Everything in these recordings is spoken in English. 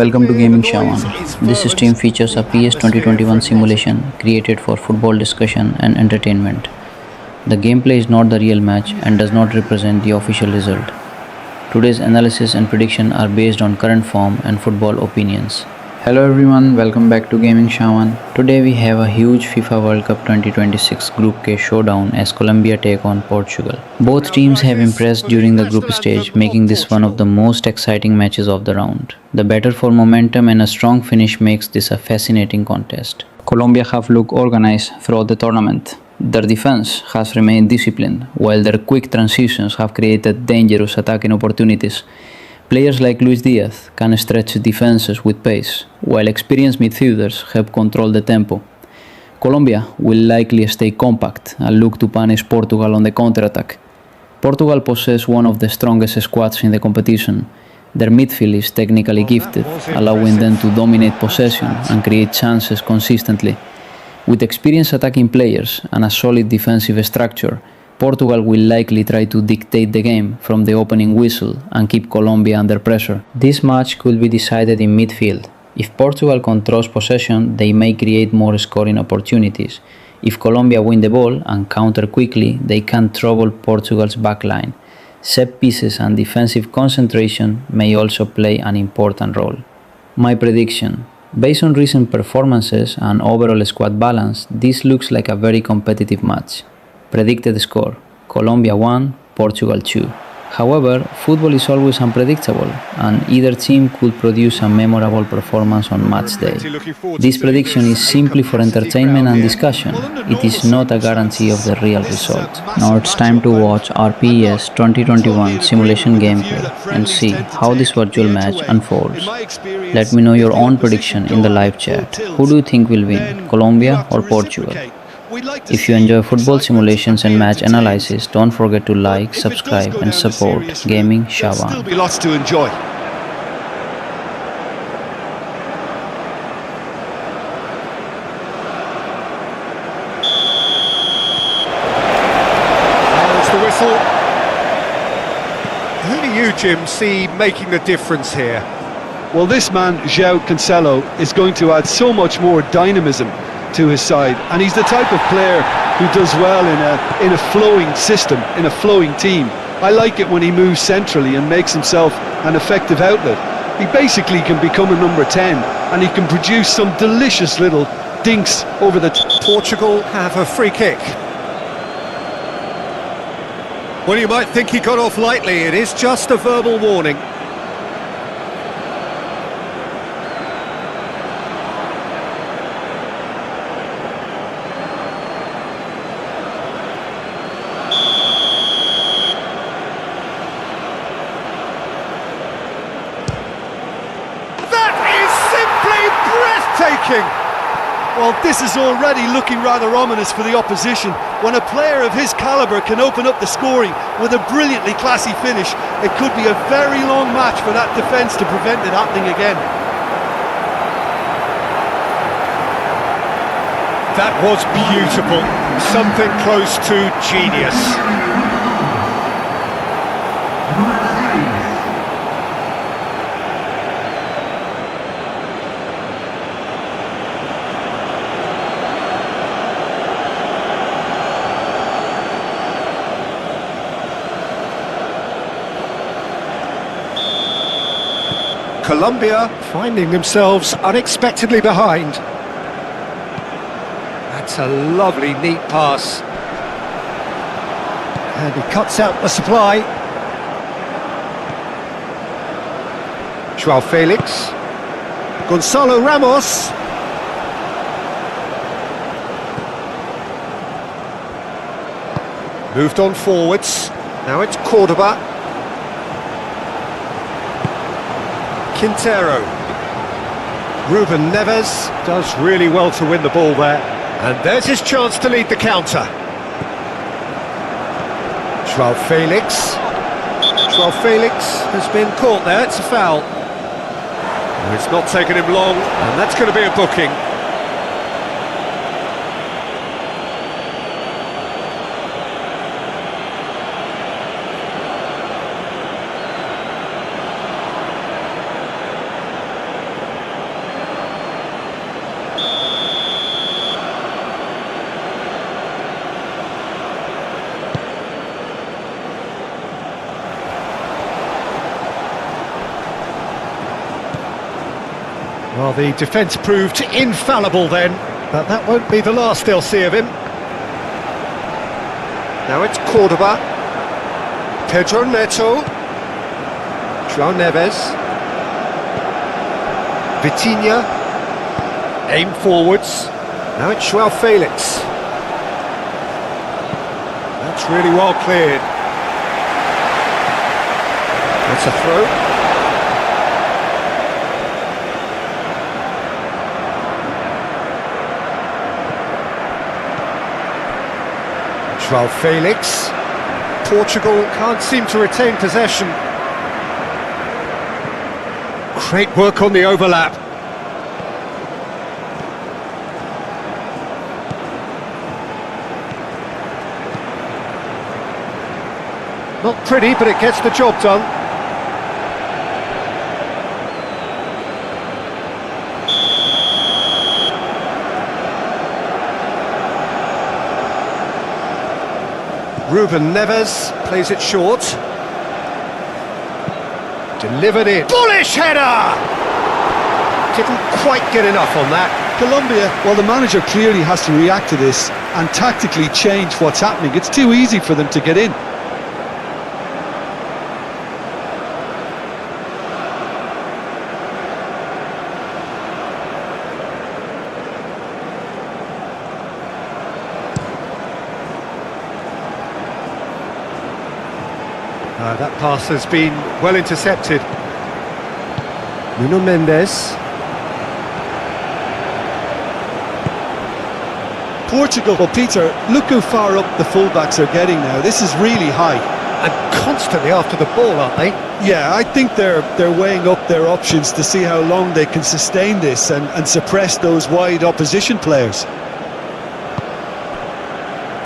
Welcome to Gaming Shawan. This stream features a PS 2021 simulation created for football discussion and entertainment. The gameplay is not the real match and does not represent the official result. Today's analysis and prediction are based on current form and football opinions. Hello everyone, welcome back to Gaming Shawan. Today we have a huge FIFA World Cup 2026 Group K showdown as Colombia take on Portugal. Both teams have impressed during the group stage, making this one of the most exciting matches of the round. The battle for momentum and a strong finish makes this a fascinating contest. Colombia have looked organized throughout the tournament. Their defense has remained disciplined, while their quick transitions have created dangerous attacking opportunities. Players like Luis Diaz can stretch defenses with pace, while experienced midfielders help control the tempo. Colombia will likely stay compact and look to punish Portugal on the counter-attack. Portugal possess one of the strongest squads in the competition. Their midfield is technically gifted, allowing them to dominate possession and create chances consistently. With experienced attacking players and a solid defensive structure, Portugal will likely try to dictate the game from the opening whistle and keep Colombia under pressure. This match could be decided in midfield. If Portugal controls possession, they may create more scoring opportunities. If Colombia win the ball and counter quickly, they can trouble Portugal's backline. Set pieces and defensive concentration may also play an important role. My prediction. Based on recent performances and overall squad balance, this looks like a very competitive match. Predicted score: Colombia 1, Portugal 2. However, football is always unpredictable, and either team could produce a memorable performance on match day. This prediction is simply for entertainment and discussion. It is not a guarantee of the real result. Now it's time to watch our PES 2021 simulation gameplay and see how this virtual match unfolds. Let me know your own prediction in the live chat. Who do you think will win, Colombia or Portugal? If you enjoy football simulations and match analysis, don't forget to like, subscribe and support Gaming Shawan. Still be lots to enjoy. There's the whistle. Who do you, Jim, see making the difference here? Well, this man, João Cancelo, is going to add so much more dynamism to his side, and he's the type of player who does well in a flowing system, in a flowing team. I like it when he moves centrally and makes himself an effective outlet. He basically can become a number 10, and he can produce some delicious little dinks over the Portugal have a free kick. Well, you might think he got off lightly. It is just a verbal warning. Well, this is already looking rather ominous for the opposition. When a player of his calibre can open up the scoring with a brilliantly classy finish, it could be a very long match for that defence to prevent it happening again. That was beautiful. Something close to genius. Colombia finding themselves unexpectedly behind. That's a lovely, neat pass. And he cuts out the supply. João Felix. Gonzalo Ramos. Moved on forwards. Now it's Cordoba. Quintero. Ruben Neves does really well to win the ball there. And there's his chance to lead the counter. João Felix. João Felix has been caught there, it's a foul. It's not taken him long, and that's going to be a booking. Well, the defence proved infallible then, but that won't be the last they'll see of him. Now it's Cordoba, Pedro Neto, João Neves, Vitinha, aim forwards. Now it's João Felix. That's really well cleared. That's a throw. João Felix. Portugal can't seem to retain possession. Great work on the overlap. Not pretty, but it gets the job done. Ruben Neves plays it short. Delivered it. Bullish header! Didn't quite get enough on that. Colombia, well, the manager clearly has to react to this and tactically change what's happening. It's too easy for them to get in. That pass has been well intercepted. Nuno Mendes. Portugal, well, Peter, look how far up the fullbacks are getting now. This is really high. And constantly after the ball, aren't they? Yeah, I think they're weighing up their options to see how long they can sustain this and suppress those wide opposition players.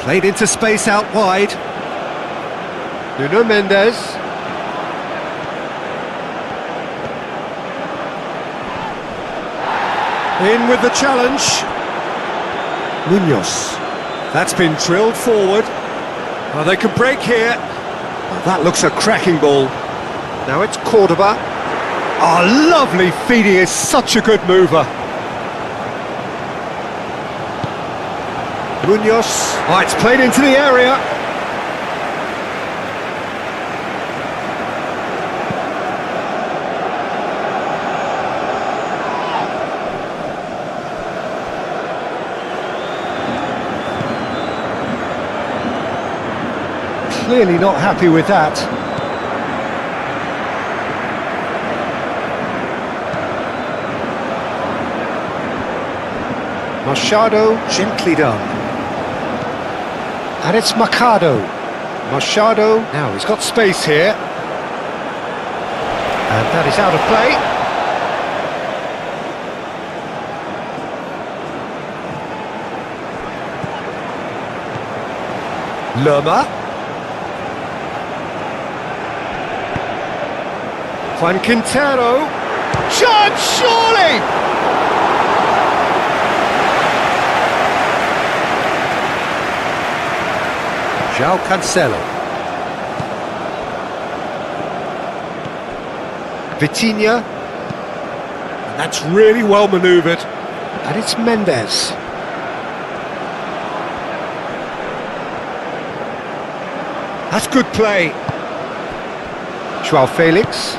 Played into space out wide. Nuno Mendes. In with the challenge. Munoz. That's been drilled forward. Oh, they can break here. Oh, that looks a cracking ball. Now it's Cordoba. Oh, lovely feed. He is such a good mover. Munoz. Oh, it's played into the area. Clearly not happy with that. Machado, gently done. And it's Machado. Machado, now he's got space here. And that is out of play. Lerma. Juan Quintero, chance surely! João Cancelo. Vitinha. And that's really well manoeuvred. And it's Mendes. That's good play. João Felix.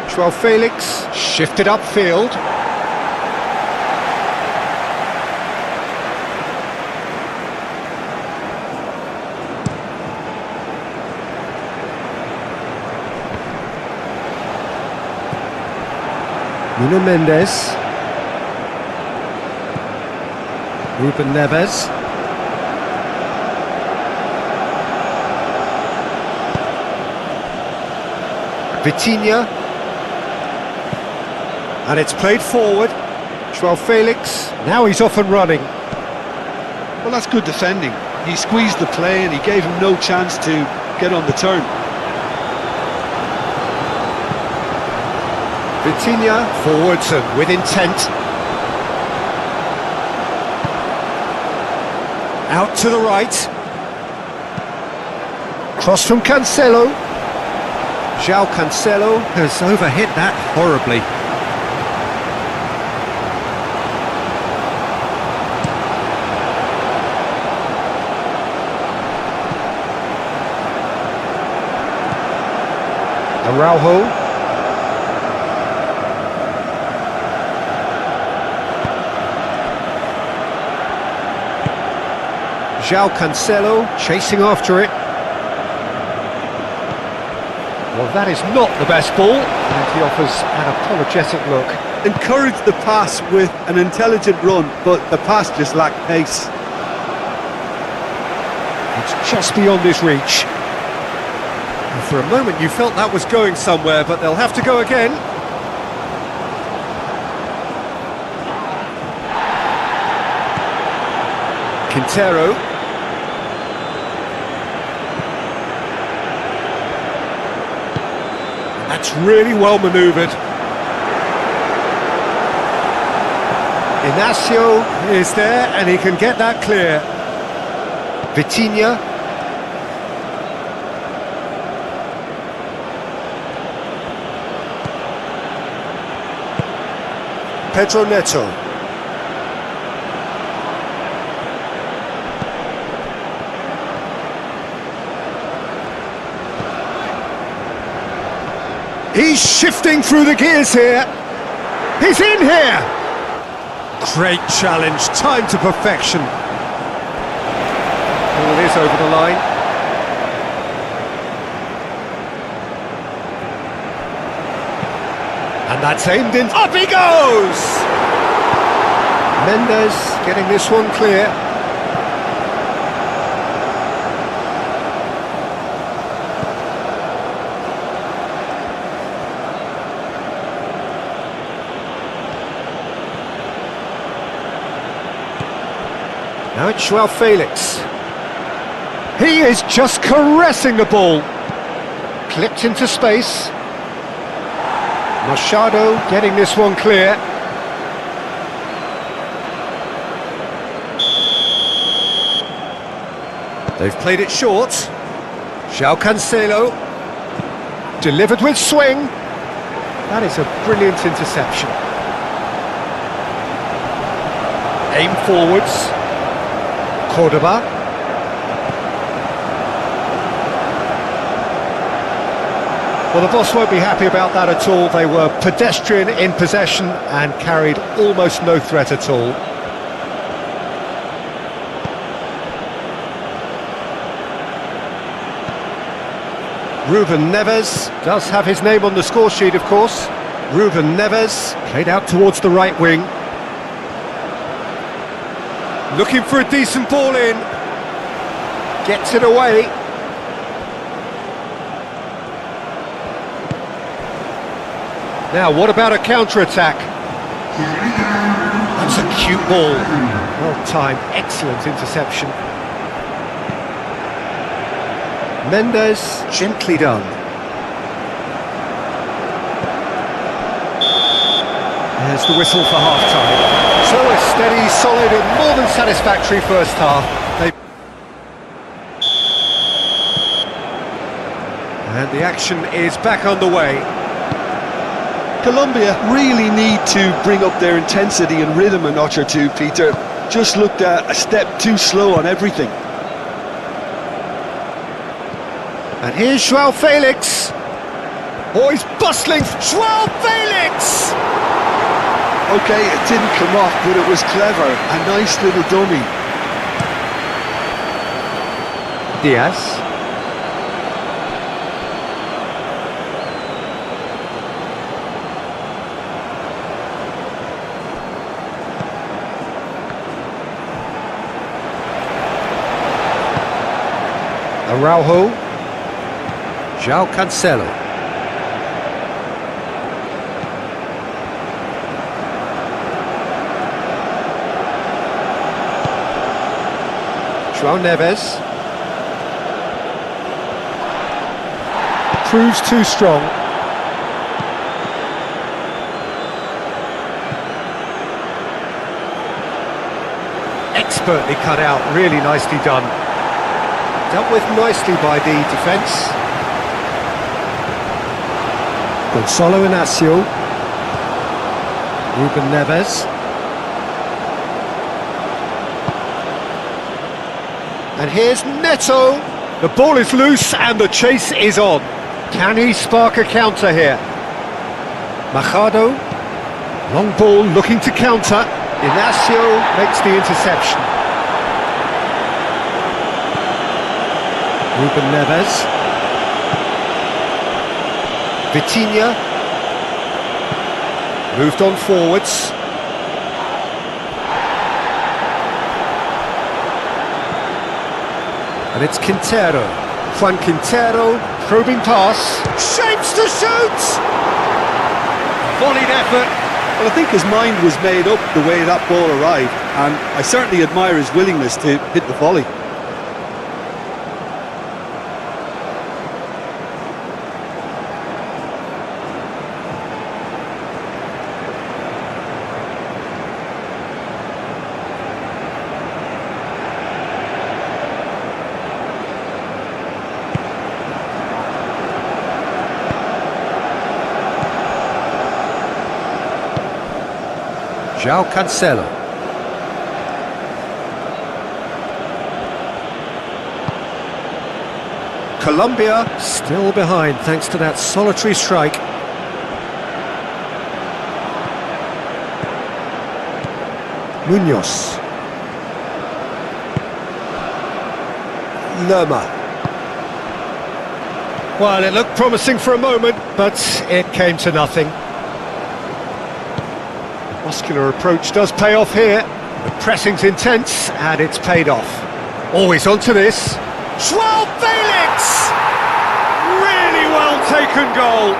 João Felix shifted upfield. Nuno Mendes. Ruben Neves. Vitinha. And it's played forward. João Felix. Now he's off and running. Well, that's good defending. He squeezed the play and he gave him no chance to get on the turn. Vitinha forwards and with intent. Out to the right. Cross from Cancelo. João Cancelo has overhit that horribly. Araujo. João Cancelo chasing after it. Well, that is not the best ball, and he offers an apologetic look. Encouraged the pass with an intelligent run, but the pass just lacked pace. It's just beyond his reach. And for a moment you felt that was going somewhere, but they'll have to go again. Quintero. That's really well manoeuvred. Inacio is there and he can get that clear. Vitinha. Pedro Neto. He's shifting through the gears here. He's in here. Great challenge, time to perfection. Ball is over the line. And that's aimed in. Up he goes! Mendes getting this one clear. Now it's João Felix. He is just caressing the ball. Clipped into space. Machado getting this one clear. They've played it short. João Cancelo. Delivered with swing. That is a brilliant interception. Aim forwards. Cordoba. Well, the boss won't be happy about that at all. They were pedestrian in possession and carried almost no threat at all. Ruben Neves does have his name on the score sheet, of course. Ruben Neves played out towards the right wing. Looking for a decent ball in. Gets it away. Now, what about a counter-attack? That's a cute ball. Well timed, excellent interception. Mendes, gently done. There's the whistle for half-time. So a steady, solid and more than satisfactory first half. And the action is back underway. Colombia really need to bring up their intensity and rhythm a notch or two, Peter. Just looked a step too slow on everything. And here's João Felix. Oh, he's bustling. João Felix! Okay, it didn't come off, but it was clever. A nice little dummy. Diaz. Araujo. João Cancelo. João Neves. Proves too strong. Expertly cut out, really nicely done. Dealt with nicely by the defence. Gonçalo Inacio. Ruben Neves. And here's Neto. The ball is loose and the chase is on. Can he spark a counter here? Machado, long ball looking to counter. Inacio makes the interception. Ruben Neves. Vitinha. Moved on forwards. And it's Quintero. Juan Quintero, probing pass. Shapes to shoot! Volleyed effort. Well, I think his mind was made up the way that ball arrived, and I certainly admire his willingness to hit the volley. João Cancelo. Colombia still behind thanks to that solitary strike. Munoz. Lerma. Well, it looked promising for a moment, but it came to nothing. Muscular approach does pay off here. The pressing's intense, and it's paid off. Always onto this. João Felix! Really well taken goal.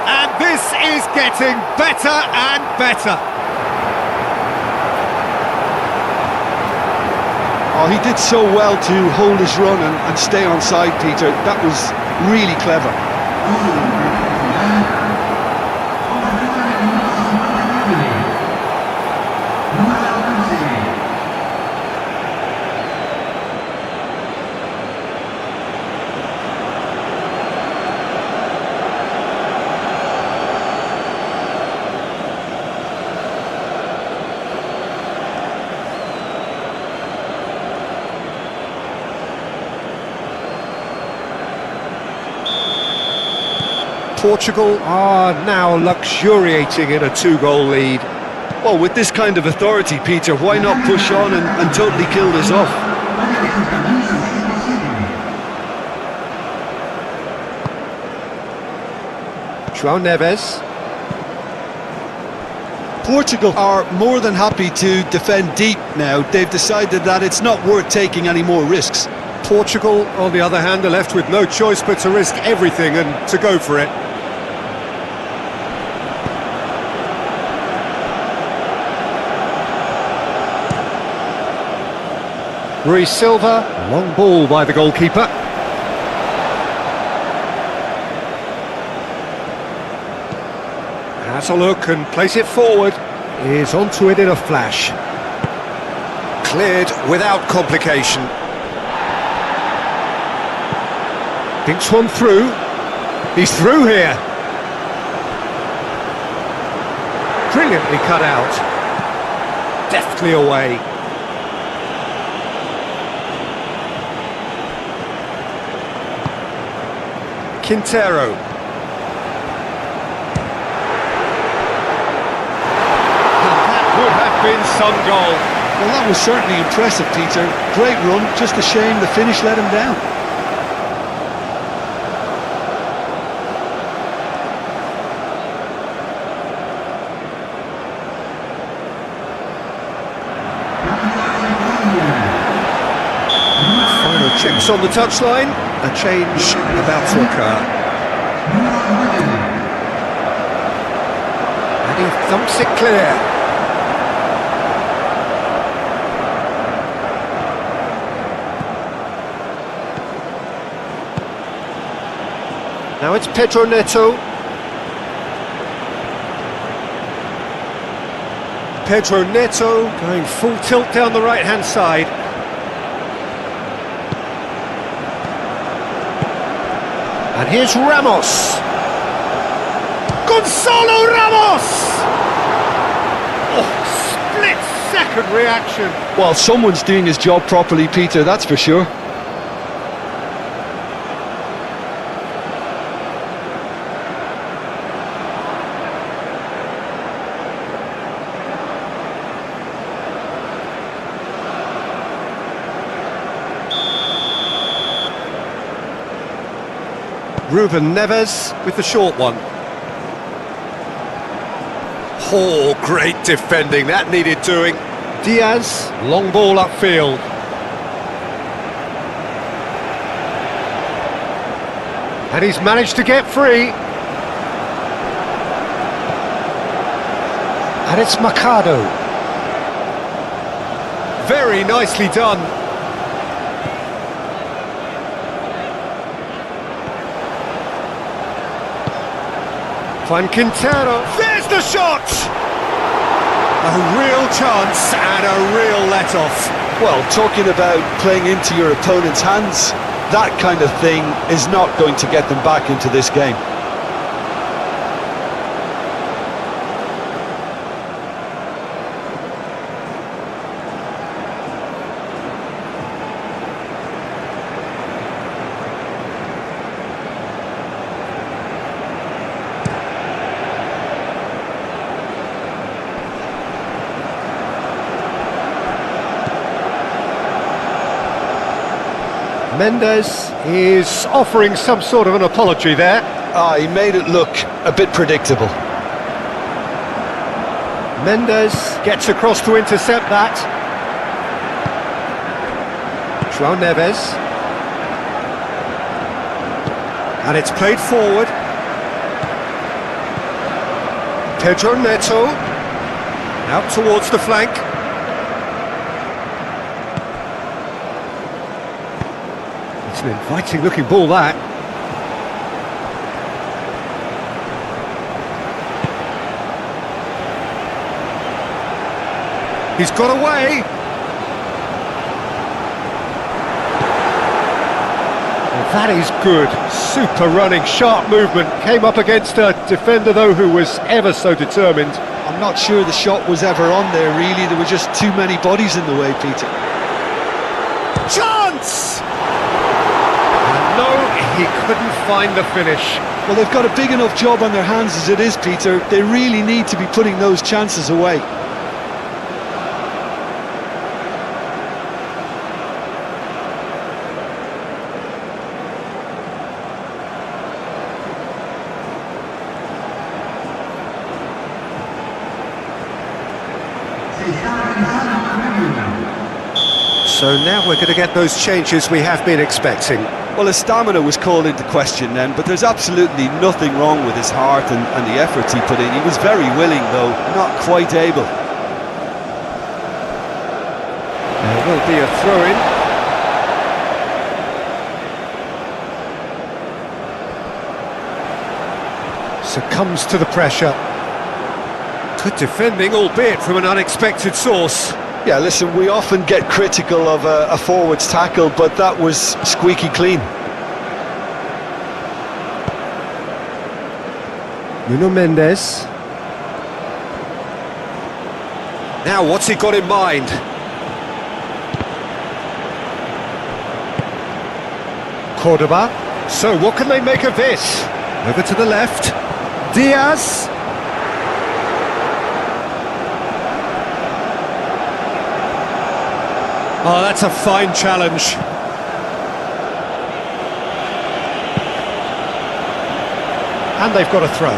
And this is getting better and better. Oh, he did so well to hold his run and stay on side, Peter. That was really clever. Portugal are now luxuriating in a two-goal lead. Well, with this kind of authority, Peter, why not push on and totally kill this off? João Neves. Portugal are more than happy to defend deep now. They've decided that it's not worth taking any more risks. Portugal, on the other hand, are left with no choice but to risk everything and to go for it. Rui Silva, long ball by the goalkeeper. Has a look and plays it forward. Is onto it in a flash. Cleared without complication. Thinks one through. He's through here. Brilliantly cut out. Deftly away. Quintero. That would have been some goal. Well, that was certainly impressive, Peter. Great run, just a shame the finish let him down. Final checks on the touchline. A change about to occur. And he thumps it clear. Now it's Pedro Neto. Pedro Neto going full tilt down the right-hand side. And here's Ramos. Gonzalo Ramos! Oh, split-second reaction. Well, someone's doing his job properly, Peter, that's for sure. Ruben Neves with the short one. Oh, great defending, that needed doing. Diaz, long ball upfield. And he's managed to get free. And it's Mercado. Very nicely done. Juan Quintero. There's the shot! A real chance and a real let-off. Well, talking about playing into your opponent's hands, that kind of thing is not going to get them back into this game. Mendes is offering some sort of an apology there. He made it look a bit predictable. Mendes gets across to intercept that. João Neves. And it's played forward. Pedro Neto. Out towards the flank. It's an inviting looking ball, that. He's got away. Well, that is good. Super running, sharp movement. Came up against a defender, though, who was ever so determined. I'm not sure the shot was ever on there, really. There were just too many bodies in the way, Peter. Chance! And no, he couldn't find the finish. Well, they've got a big enough job on their hands as it is, Peter. They really need to be putting those chances away. So now we're going to get those changes we have been expecting. Well, his stamina was called into question then, but there's absolutely nothing wrong with his heart and the efforts he put in. He was very willing, though, not quite able. There will be a throw-in. Succumbs to the pressure. Good defending, albeit from an unexpected source. Yeah, listen, we often get critical of a forward's tackle, but that was squeaky clean. Nuno Mendes. Now, what's he got in mind? Cordoba. So, what can they make of this? Over to the left. Diaz. Oh, that's a fine challenge. And they've got a throw.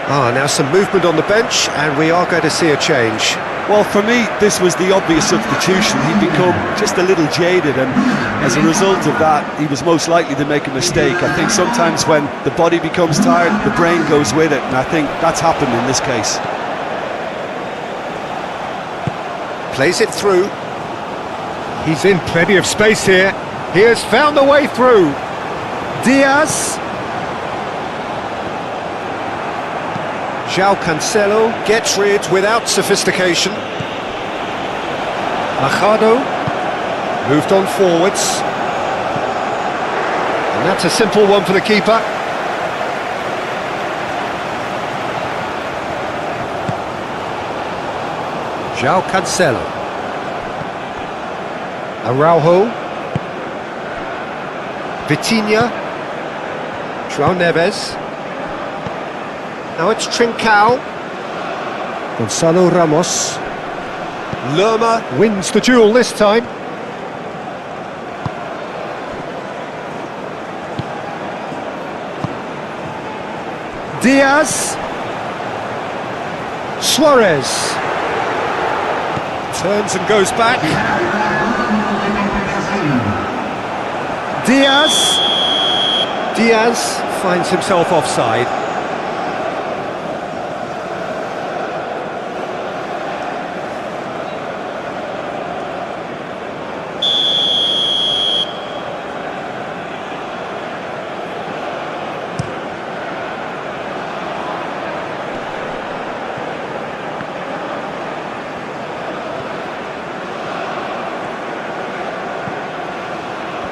Now some movement on the bench, and we are going to see a change. Well, for me, this was the obvious substitution. He'd become just a little jaded, and as a result of that, he was most likely to make a mistake. I think sometimes when the body becomes tired, the brain goes with it, and I think that's happened in this case. Plays it through. He's in plenty of space here. He has found a way through. Diaz. João Cancelo gets rid without sophistication. Mercado moved on forwards. And that's a simple one for the keeper. João Cancelo. Araujo. Vitinha. João Neves. Now it's Trincao. Gonzalo Ramos. Lerma wins the duel this time. Diaz. Suarez. Turns and goes back. Diaz. Diaz finds himself offside.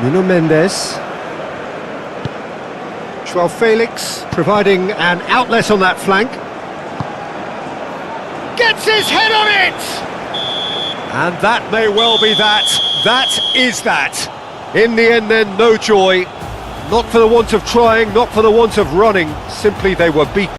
Nuno Mendes. Joao Felix providing an outlet on that flank. Gets his head on it! And that may well be that. That is that. In the end then, no joy. Not for the want of trying, not for the want of running. Simply they were beaten.